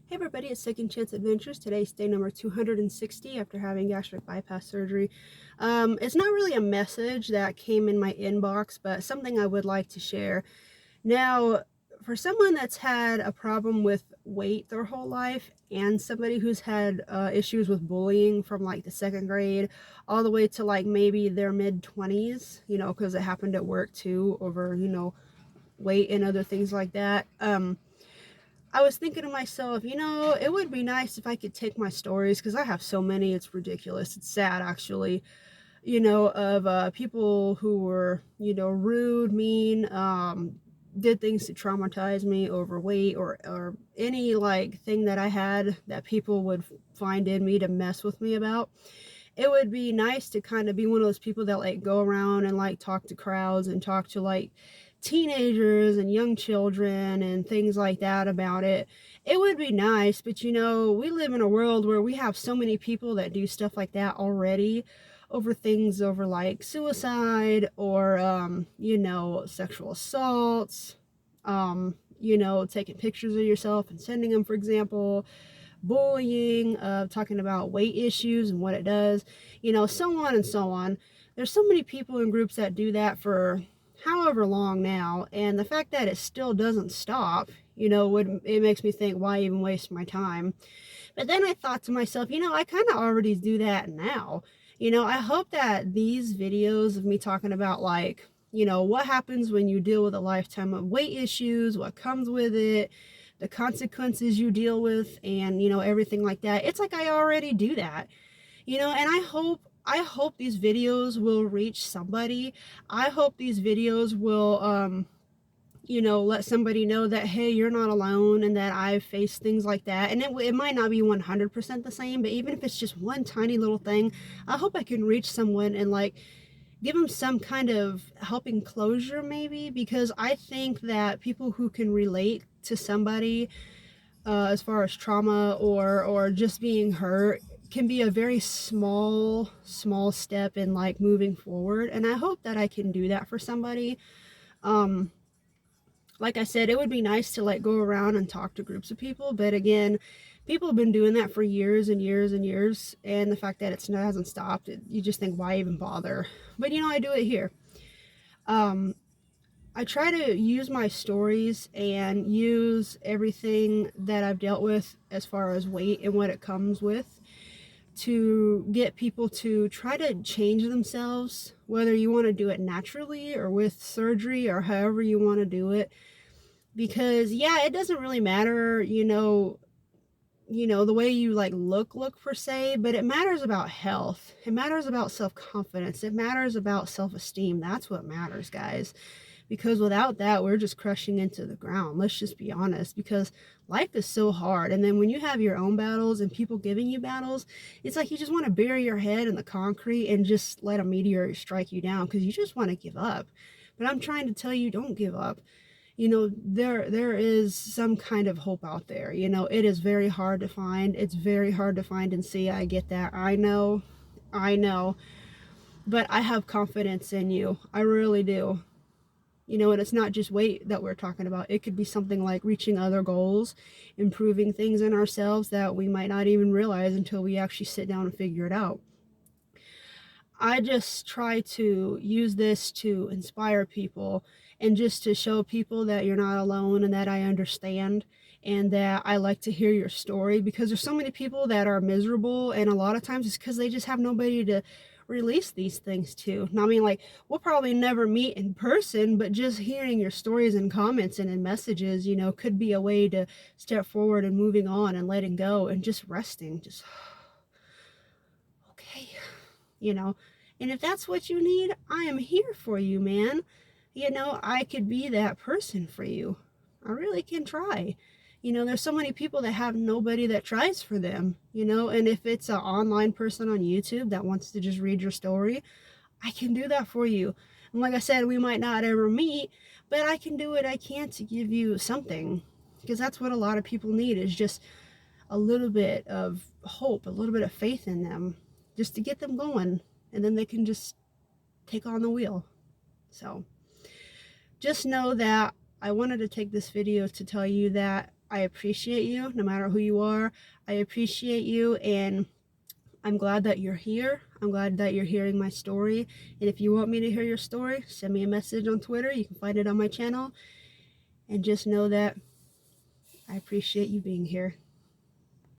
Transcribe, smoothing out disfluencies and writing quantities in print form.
Hey everybody, it's Second Chance Adventures. Today's day number 260 after having gastric bypass surgery. It's not really a message that came in my inbox, but something I would like to share. Now, for someone that's had a problem with weight their whole life and somebody who's had issues with bullying from like the second grade all the way to like maybe their mid-20s, because it happened at work too over, weight and other things like that. I was thinking to myself, it would be nice if I could take my stories, because I have so many, it's ridiculous. It's sad, actually, of people who were, rude, mean, did things to traumatize me, overweight, or any like thing that I had that people would find in me to mess with me about. It would be nice to kind of be one of those people that like go around and like talk to crowds and talk to like teenagers and young children and things like that about it. It would be nice, but we live in a world where we have so many people that do stuff like that already over things over like suicide or sexual assaults, taking pictures of yourself and sending them, for example, bullying, talking about weight issues and what it does, so on and so on. There's so many people in groups that do that for however long now, and the fact that it still doesn't stop, it makes me think, why even waste my time? But then I thought to myself, I kind of already do that now. I hope that these videos of me talking about like, what happens when you deal with a lifetime of weight issues, what comes with it, the consequences you deal with, and everything like that. It's like I already do that. And I hope these videos will reach somebody. I hope these videos will let somebody know that, hey, you're not alone and that I've faced things like that. And it might not be 100% the same, but even if it's just one tiny little thing, I hope I can reach someone and like give them some kind of helping closure, maybe, because I think that people who can relate to somebody as far as trauma or just being hurt can be a very small step in like moving forward. And I hope that I can do that for somebody. um like I said, it would be nice to like go around and talk to groups of people, but again, people have been doing that for years and years and years, and the fact that it hasn't stopped, you just think, why even bother? But I do it here. um I try to use my stories and use everything that I've dealt with as far as weight and what it comes with to get people to try to change themselves, whether you want to do it naturally or with surgery or however you want to do it. Because yeah, it doesn't really matter, the way you like look per se, but it matters about health. It matters about self-confidence. It matters about self-esteem. That's what matters, guys. Because without that, we're just crushing into the ground. Let's just be honest, because life is so hard. And then when you have your own battles and people giving you battles, it's like you just want to bury your head in the concrete and just let a meteor strike you down because you just want to give up. But I'm trying to tell you, don't give up. There is some kind of hope out there. It is very hard to find. It's very hard to find and see. I get that. I know, but I have confidence in you. I really do. And it's not just weight that we're talking about. It could be something like reaching other goals, improving things in ourselves that we might not even realize until we actually sit down and figure it out. I just try to use this to inspire people and just to show people that you're not alone and that I understand and that I like to hear your story, because there's so many people that are miserable, and a lot of times it's because they just have nobody to release these things to. Now, I mean, like, we'll probably never meet in person, but just hearing your stories and comments and in messages, could be a way to step forward and moving on and letting go and just resting. Just okay, you know. And if that's what you need, I am here for you, man. I could be that person for you. I really can try. There's so many people that have nobody that tries for them, and if it's an online person on YouTube that wants to just read your story, I can do that for you. And like I said, we might not ever meet, but I can do what I can to give you something, because that's what a lot of people need, is just a little bit of hope, a little bit of faith in them, just to get them going, and then they can just take on the wheel. So just know that I wanted to take this video to tell you that I appreciate you no matter who you are. I appreciate you, and I'm glad that you're here. I'm glad that you're hearing my story. And if you want me to hear your story, send me a message on Twitter. You can find it on my channel. And just know that I appreciate you being here.